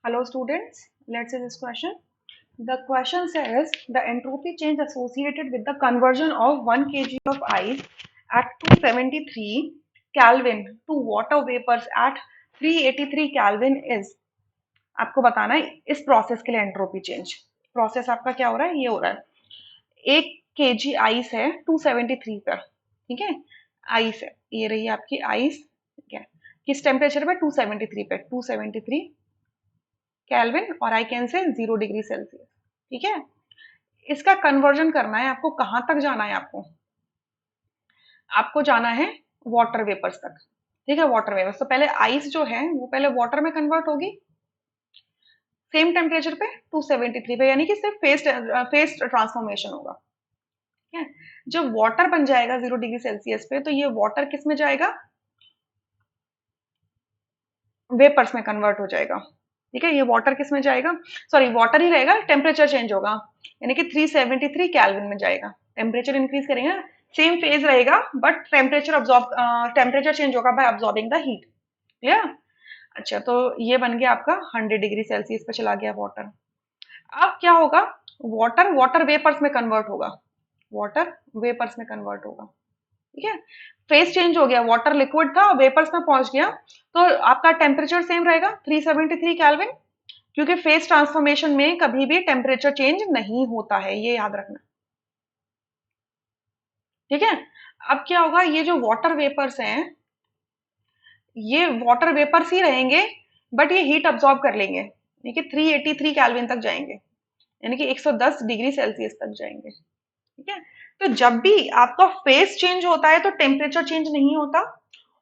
Hello students, let's see this question. The question says the entropy change associated with the conversion of 1 kg of ice at 273 Kelvin to water vapors at 383 Kelvin is. आपको बताना है इस process के लिए entropy change. Process आपका क्या हो रहा है, ये हो रहा है 1 kg आइस है 273 पर, ठीक है। आइस है, ये रही आपकी आइस, ठीक है। किस टेम्परेचर पे, 273 पे, 273 केल्विन और I can say 0 degree Celsius, ठीक है। इसका कन्वर्जन करना है आपको, कहां तक जाना है आपको, आपको जाना है वाटर वेपर्स तक, ठीक है। वाटर वेपर्स तो पहले आइस जो है वो पहले वाटर में कन्वर्ट होगी सेम टेम्परेचर पे 273 पे, यानी कि सिर्फ फेस ट्रांसफॉर्मेशन होगा, ठीक है। जब वाटर बन जाएगा 0 डिग्री सेल्सियस पे तो ये वाटर किस में जाएगा, वेपर्स में कन्वर्ट हो जाएगा, ठीक है। ये वाटर किस में जाएगा, सॉरी वाटर ही रहेगा, टेम्परेचर चेंज होगा, यानी कि 373 केल्विन में जाएगा। टेम्परेचर इंक्रीज करेंगे, सेम फेज रहेगा बट टेम्परेचर चेंज होगा by absorbing the heat, clear. अच्छा, तो ये बन गया आपका 100 डिग्री सेल्सियस पे चला गया वाटर। अब क्या होगा, वाटर वाटर वेपर्स में कन्वर्ट होगा, वाटर वेपर्स में कन्वर्ट होगा, ठीक है। फेस चेंज हो गया, वाटर लिक्विड था वेपर्स में पहुंच गया, तो आपका टेम्परेचर सेम रहेगा 373 केल्विन, क्योंकि फेस ट्रांसफॉर्मेशन में कभी भी टेम्परेचर चेंज नहीं होता है, ये याद रखना, ठीक है। अब क्या होगा, ये जो वाटर वेपर्स हैं ये वाटर वेपर्स ही रहेंगे, बट ये हीट अब्सॉर्ब कर लेंगे, यानी कि 383 केल्विन तक जाएंगे, यानी कि 110 डिग्री सेल्सियस तक जाएंगे, ठीक है। तो जब भी आपका फेस चेंज होता है तो टेम्परेचर चेंज नहीं होता,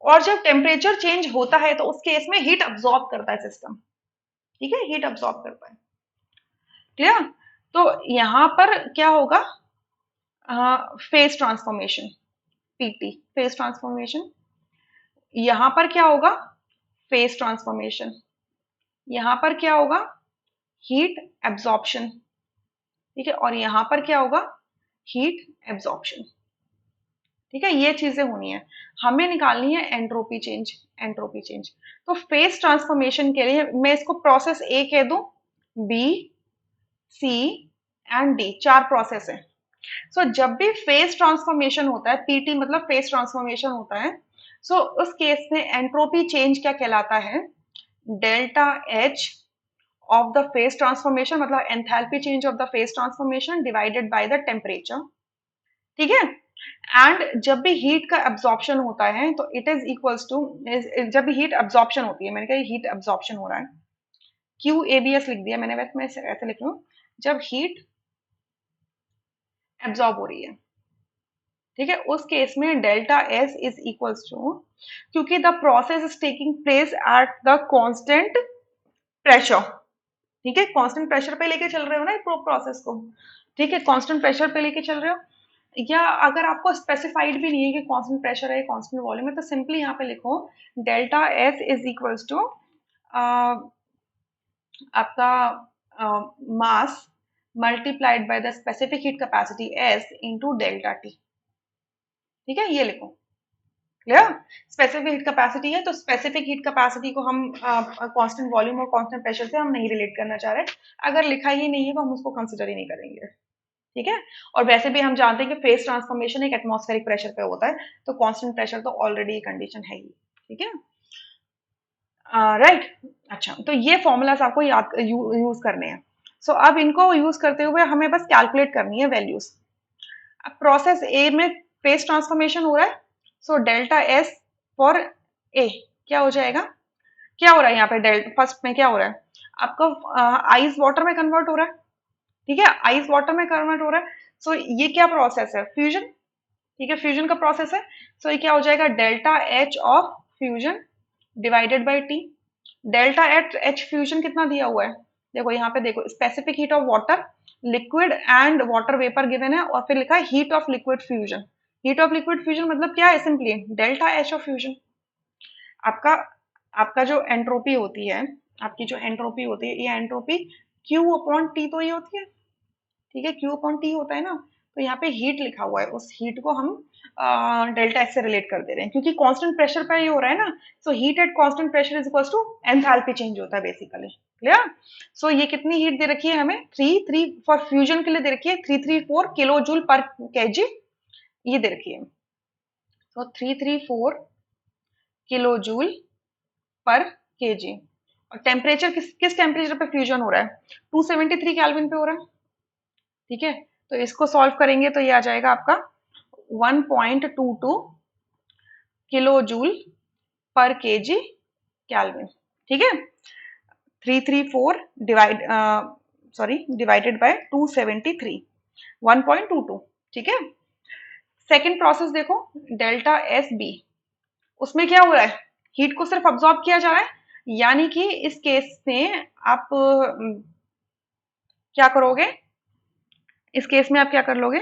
और जब टेम्परेचर चेंज होता है तो उस केस में हीट अब्सॉर्ब करता है सिस्टम, ठीक है, हीट अब्सॉर्ब करता है, क्लियर। तो यहां पर क्या होगा, face transformation, PT, face transformation. यहां पर क्या होगा, फेस ट्रांसफॉर्मेशन। यहां पर क्या होगा, हीट एब्जॉर्प्शन, ठीक है। और यहां पर क्या होगा, हीट एब्जॉर्प्शन, ठीक है। ये चीजें होनी है, हमें निकालनी है एंट्रोपी चेंज, एंट्रोपी चेंज। तो फेस ट्रांसफॉर्मेशन के लिए मैं इसको प्रोसेस ए कह दूं, बी, सी एंड डी, चार प्रोसेस है। सो जब भी फेस ट्रांसफॉर्मेशन होता है, पीटी मतलब फेस ट्रांसफॉर्मेशन होता है, सो उस केस में एंट्रोपी चेंज क्या कहलाता है, delta H of the phase transformation, मतलब enthalpy change of the phase transformation divided by the temperature, ठीक है। एंड जब भी हीट का एब्जॉर्प्शन होता है तो इट इज इक्वल्स टू, जब भी हीट एब्जॉर्प्शन होती है, मैंने कहा हीट एब्जॉर्प्शन हो रहा है, क्यू ए बी एस लिख दिया मैंने, वैसे मैं ऐसे लिख रहा हूँ, जब हीट एब्जॉर्ब हो रही है, ठीक है, उस केस में delta S is equals to, क्योंकि the process is taking place at the constant pressure, ठीक है, कांस्टेंट प्रेशर पे लेके चल रहे हो ना प्रोसेस को, ठीक है, कांस्टेंट प्रेशर पे लेके चल रहे हो। या अगर आपको स्पेसिफाइड भी नहीं है कि कांस्टेंट प्रेशर है कांस्टेंट वॉल्यूम है, तो सिंपली यहाँ पे लिखो delta S is equals to आपका mass multiplied by the specific heat capacity S into delta T, ठीक है, ये लिखो, क्लियर। स्पेसिफिक हीट कैपेसिटी है तो स्पेसिफिक हीट कैपेसिटी को हम कांस्टेंट वॉल्यूम और कांस्टेंट प्रेशर से हम नहीं रिलेट करना चाह रहे, अगर लिखा ही नहीं है तो हम उसको कंसिडर ही नहीं करेंगे, ठीक है। और वैसे भी हम जानते हैं कि फेस ट्रांसफॉर्मेशन एक एटमॉस्फेरिक प्रेशर पे होता है, तो कांस्टेंट प्रेशर तो ऑलरेडी कंडीशन है ही, ठीक है, राइट। अच्छा, तो ये फॉर्मूलाज आपको याद यूज करने हैं। सो अब इनको यूज करते हुए हमें बस कैलकुलेट करनी है वैल्यूज। अब प्रोसेस ए में फेस ट्रांसफॉर्मेशन हो रहा है, so delta S for a क्या हो जाएगा, क्या हो रहा है यहाँ पे, डेल्टा फर्स्ट में क्या हो रहा है, आपका आइस वाटर में कन्वर्ट हो रहा है, ठीक है, आइस वाटर में कन्वर्ट हो रहा है। सो ये क्या प्रोसेस है, फ्यूजन, ठीक है, फ्यूजन का प्रोसेस है। सो ये क्या हो जाएगा, delta H of fusion divided by T. Delta H fusion कितना दिया हुआ है, देखो यहाँ पे देखो, specific heat of water, liquid and water vapour given है, और फिर लिखा है heat of liquid fusion. Heat of liquid fusion मतलब क्या है, simply delta H of fusion. आपका आपका जो एंट्रोपी होती है, आपकी जो एंट्रोपी होती है, ये एंट्रोपी क्यू अपॉन टी तो ही होती है, ठीक है, क्यू अपॉन टी होता है ना। तो यहाँ पे हीट लिखा हुआ है, उस हीट को हम डेल्टा एस से रिलेट कर दे रहे हैं, क्योंकि कांस्टेंट प्रेशर पे ये हो रहा है ना। So heat at constant pressure is equals to enthalpy change होता है बेसिकली। क्लियर? सो ये कितनी हीट दे रखी है हमें? 3 फॉर फ्यूजन के लिए दे रखी है 334 किलो जूल पर केजी, ये दे रखी है। सो 334 किलो जूल पर केजी। और टेम्परेचर किस टेम्परेचर पे फ्यूजन हो रहा है? 273 केल्विन पे हो रहा है। ठीक है, तो इसको सॉल्व करेंगे तो ये आ जाएगा आपका 1.22 किलो जूल पर केजी केल्विन। ठीक है, 334 डिवाइडेड बाय 273, 1.22। ठीक है, सेकेंड प्रोसेस देखो, डेल्टा एस बी, उसमें क्या हो रहा है? हीट को सिर्फ अब्सॉर्ब किया जा रहा है, यानी कि इस केस में आप क्या करोगे? इस केस में आप क्या कर लोगे?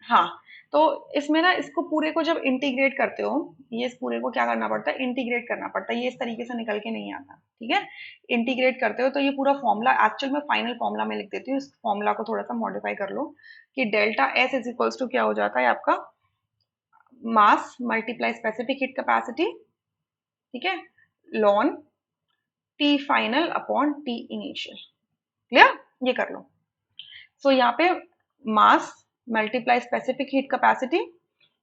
हाँ, तो इसमें ना इसको पूरे को जब इंटीग्रेट करते हो, ये इस पूरे को क्या करना पड़ता है? इंटीग्रेट करना पड़ता है। ये इस तरीके से निकल के नहीं आता। ठीक है, इंटीग्रेट करते हो तो ये पूरा फॉर्मूला, एक्चुअल में फाइनल फॉर्मूला में लिख देती हूँ, इस फॉर्मूला को थोड़ा सा मॉडिफाई कर लो कि delta S is equals to क्या हो जाता है आपका? Mass multiply specific heat capacity, ठीक है, ln T final upon T initial. Clear? ये कर लो। सो यहाँ पे mass multiply specific heat capacity,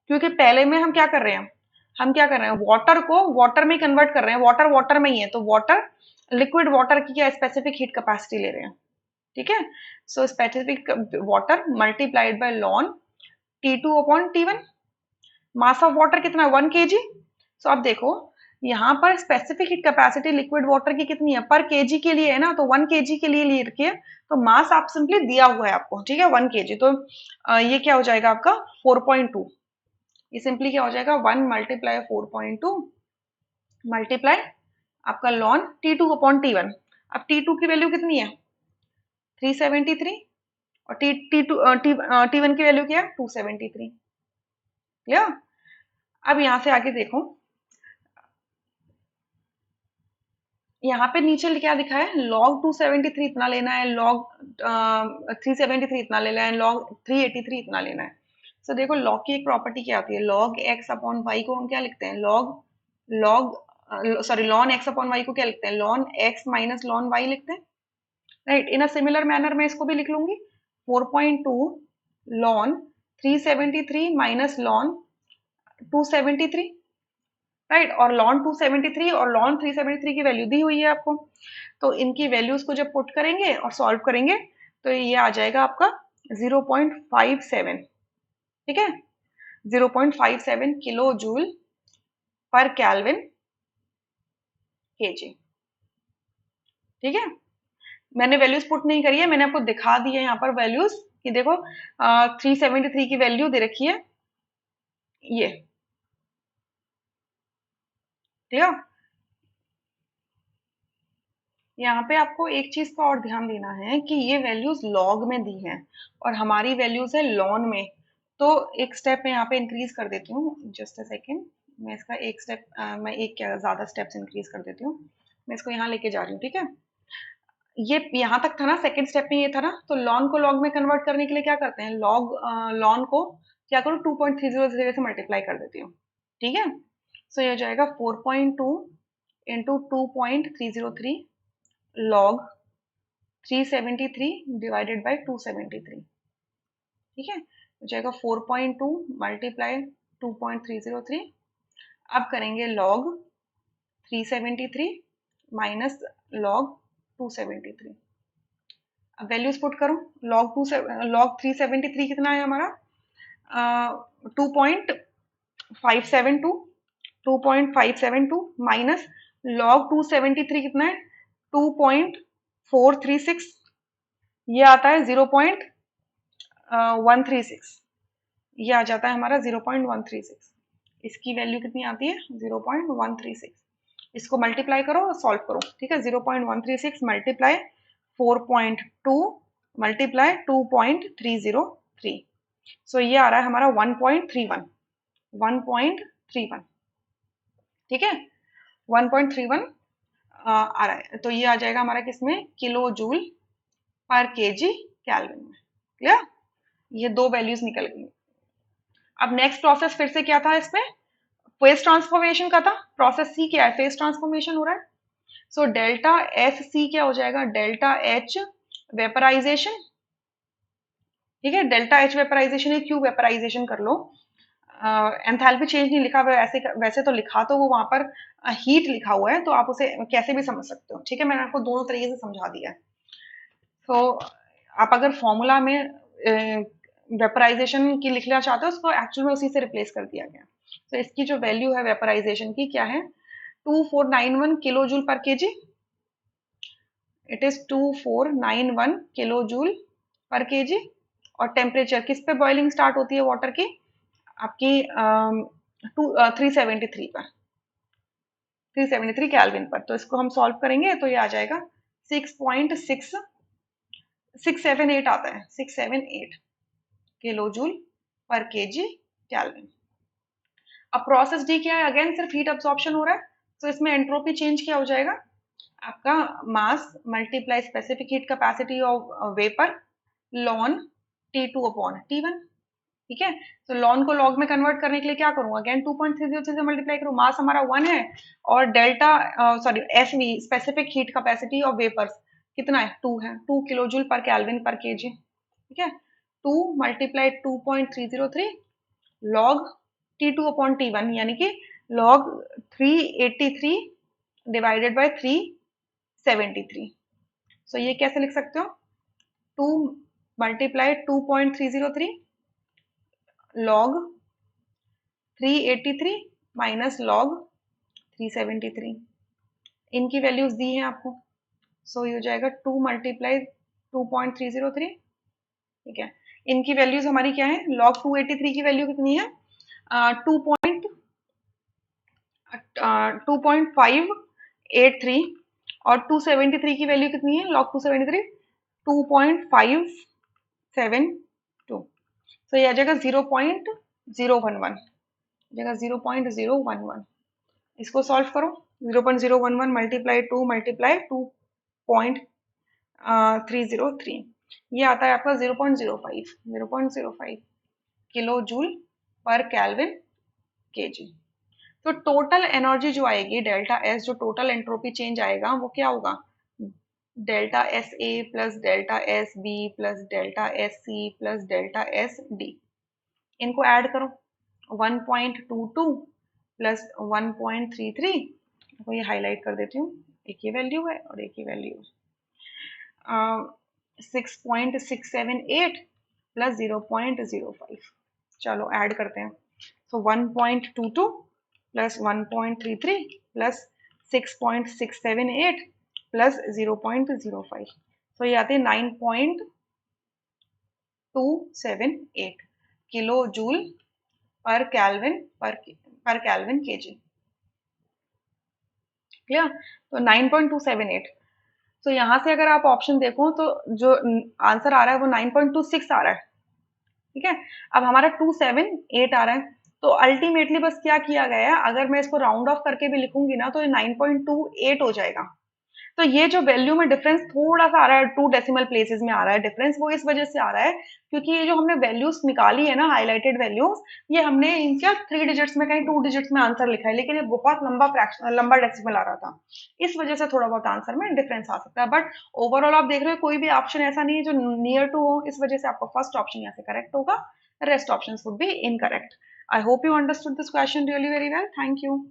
क्योंकि पहले में हम क्या कर रहे हैं? हम क्या कर रहे हैं? वाटर को वाटर में कन्वर्ट कर रहे हैं, वाटर वाटर में ही है, तो वाटर, लिक्विड वाटर की क्या स्पेसिफिक हीट कैपेसिटी ले रहे हैं। ठीक है, so specific water multiplied by lawn T2 upon T1। Mass of water कितना है? 1 kg। सो अब देखो, यहाँ पर specific heat capacity liquid water की कितनी है? पर केजी के लिए है ना, तो 1 kg के लिए ले रखी है, तो मास आप सिंपली दिया हुआ है आपको। ठीक है, 1 kg, तो ये क्या हो जाएगा आपका? 4.2। ये सिंपली क्या हो जाएगा? 1 मल्टीप्लाई 4.2 मल्टीप्लाई आपका लॉन T2 अपॉन T1। अब T2 की वैल्यू कितनी है? 373, और T1 की वैल्यू क्या है? 273। क्लियर? अब यहां से आगे देखो, यहाँ पे नीचे क्या लिखा है? लॉग 273 इतना लेना है, लॉग 373 इतना लेना है, लॉग 383 इतना लेना है। सो देखो, लॉग की एक प्रॉपर्टी क्या आती है? लॉग एक्स अपॉन वाई को हम क्या लिखते हैं? लॉन एक्स अपॉन वाई को क्या लिखते हैं? Ln X minus ln Y लिखते हैं। Right, in a similar manner मैं इसको भी लिख लूंगी, 4.2 लॉन 373 माइनस लॉन 273। राइट, और लॉन 273 और लॉन 373 की वैल्यू दी हुई है आपको, तो इनकी वैल्यूज को जब पुट करेंगे और सॉल्व करेंगे तो ये आ जाएगा आपका 0.57। ठीक है, 0.57 किलो जूल पर केल्विन केजी। ठीक है, मैंने वैल्यूज पुट नहीं करी है, मैंने आपको दिखा दी है यहाँ पर वैल्यूज कि देखो 373 की वैल्यू दे रखी है ये। ठीक है, यहाँ पे आपको एक चीज का और ध्यान देना है कि ये वैल्यूज लॉग में दी हैं और हमारी वैल्यूज है लॉन में। तो एक स्टेप मैं यहाँ पे इंक्रीज कर देती हूँ, जस्ट अ सेकेंड। मैं इसका एक स्टेप, मैं एक क्या ज्यादा स्टेप्स इंक्रीज कर देती हूँ। मैं इसको यहाँ लेके जा रही हूँ। ठीक है, ये यहाँ तक था ना, सेकेंड स्टेप में ये था ना, तो लॉन को लॉग में कन्वर्ट करने के लिए क्या करते हैं? लॉन को क्या करो? 2.300 से मल्टीप्लाई कर देती हूँ। ठीक है, सो ये हो जाएगा 4.2 इंटू 2.303 लॉग 373 डिवाइडेड बाय 273। ठीक है, हो जाएगा 4.2 मल्टीप्लाई 2.303। अब करेंगे लॉग 373 माइनस लॉग 273। अब वैल्यूज पुट करो, लॉग 373 कितना है हमारा? 2.572, 2.572 माइनस लॉग 273 कितना है? 2.436, ये आता है 0.136, ये आ जाता है हमारा 0.136। इसकी वैल्यू कितनी आती है? 0.136। इसको मल्टीप्लाई करो और सॉल्व करो। ठीक है, 0.136 मल्टीप्लाई 4.2 मल्टीप्लाई 2.303, सो ये आ रहा है हमारा 1.31, 1.31। ठीक है, 1.31 आ रहा है, तो ये आ जाएगा हमारा किसमें? किलो जूल पर केजी केल्विन में। क्लियर? ये दो वैल्यूज निकल गई। अब नेक्स्ट प्रोसेस फिर से क्या था इसमें, फेज ट्रांसफॉर्मेशन का था। प्रोसेस सी क्या है, फेज ट्रांसफॉर्मेशन हो रहा है। सो डेल्टा एस सी क्या हो जाएगा, डेल्टा एच वेपराइजेशन। ठीक है, डेल्टा एच वेपराइजेशन है, क्यू वेपराइजेशन कर लो। एंथैल्पी चेंज नहीं लिखा हुआ है, ऐसे वैसे तो लिखा तो वो वहां पर हीट लिखा हुआ है, तो आप उसे कैसे भी समझ सकते हो। ठीक है, मैंने आपको दोनों तरीके से समझा दिया है। तो आप अगर फॉर्मूला में वेपराइजेशन की लिखना चाहते हो, उसको एक्चुअल में उसी से रिप्लेस कर दिया गया। तो इसकी जो वैल्यू है वेपराइजेशन की क्या है, 2491 किलो जूल पर KG. It is 2491 kilo joule पर केजी। और टेम्परेचर किस पे बॉइलिंग स्टार्ट होती है वाटर की, आपकी 373 पर, 373 कैल्विन पर। तो इसको हम सॉल्व करेंगे तो ये आ जाएगा 6.678 आता है, 678 किलो जूल पर केजी कैल्विन। अब प्रोसेस डी क्या है, अगेन सिर्फ हीट अब्सॉर्प्शन हो रहा है। तो इसमें एंट्रोपी चेंज क्या हो जाएगा, आपका mass multiply specific heat capacity of vapour lawn T2 upon T1। ठीक है, तो लॉन को लॉग में कन्वर्ट करने के लिए क्या करूंगा, अगेन 2.303 से मल्टीप्लाई करूँ, मास हमारा 1 है, और delta sorry S V specific heat capacity of vapours कितना है, 2 है, 2 kilo joule per kelvin per KG. ठीक है, 2 multiply 2.303 log T2 upon T1, यानी कि लॉग 383 डिवाइडेड बाय 373। सो ये कैसे लिख सकते हो, 2 मल्टीप्लाई 2.303 लॉग 383 माइनस लॉग 373। इनकी वैल्यूज दी हैं आपको। सो ये हो जाएगा 2 मल्टीप्लाई 2.303। ठीक है, इनकी वैल्यूज हमारी क्या है, लॉग 283 की वैल्यू कितनी है, 2.583, और 273 की वैल्यू कितनी है, लॉग 273 2.572। तो ये आ जाएगा 0.011, जगह 0.011। इसको सॉल्व करो, 0.011 मल्टीप्लाई 2 मल्टीप्लाई 2.303, ये आता है आपका 0.05 kilo joule per kelvin KG. तो टोटल एनर्जी जो आएगी डेल्टा एस, जो टोटल एंट्रोपी चेंज आएगा वो क्या होगा, delta S A plus delta S B plus delta S C plus delta S D. इनको ऐड करो, 1.22 प्लस 1.33, तो ये हाईलाइट कर देती हूँ, एक ही वैल्यू है और एक ही वैल्यू है, 6.678 प्लस 0.05। चलो ऐड करते हैं, तो 1.22 प्लस 1.33 प्लस 6.678 प्लस 0.05, तो ये आते हैं 9.278 kilo joule per kelvin KG. Clear, तो 9.278। तो यहाँ से अगर आप ऑप्शन देखो तो जो आंसर आ रहा है वो 9.26 आ रहा है। ठीक है, अब हमारा 278 आ रहा है। तो अल्टीमेटली बस क्या किया गया है, अगर मैं इसको राउंड ऑफ करके भी लिखूंगी ना तो ये 9.28 हो जाएगा। तो ये जो वैल्यू में डिफरेंस थोड़ा सा आ रहा है, 2 डेसिमल प्लेसेस में आ रहा है डिफरेंस, वो इस वजह से आ रहा है क्योंकि ये जो हमने वैल्यूज निकाली है ना, हाईलाइटेड वैल्यूज, ये हमने इनका 3 डिजिट्स में कहीं 2 डिजिट्स में आंसर लिखा है, लेकिन ये बहुत लंबा फ्रैक्शन, लंबा डेसिमल आ रहा था, इस वजह से थोड़ा बहुत आंसर में डिफरेंस आ सकता है। बट ओवरऑल आप देख रहे हो कोई भी ऑप्शन ऐसा नहीं है जो नियर टू हो, इस वजह से आपका फर्स्ट ऑप्शन यहाँ से करेक्ट होगा, rest option would be incorrect. I hope you understood this question really very well, thank you.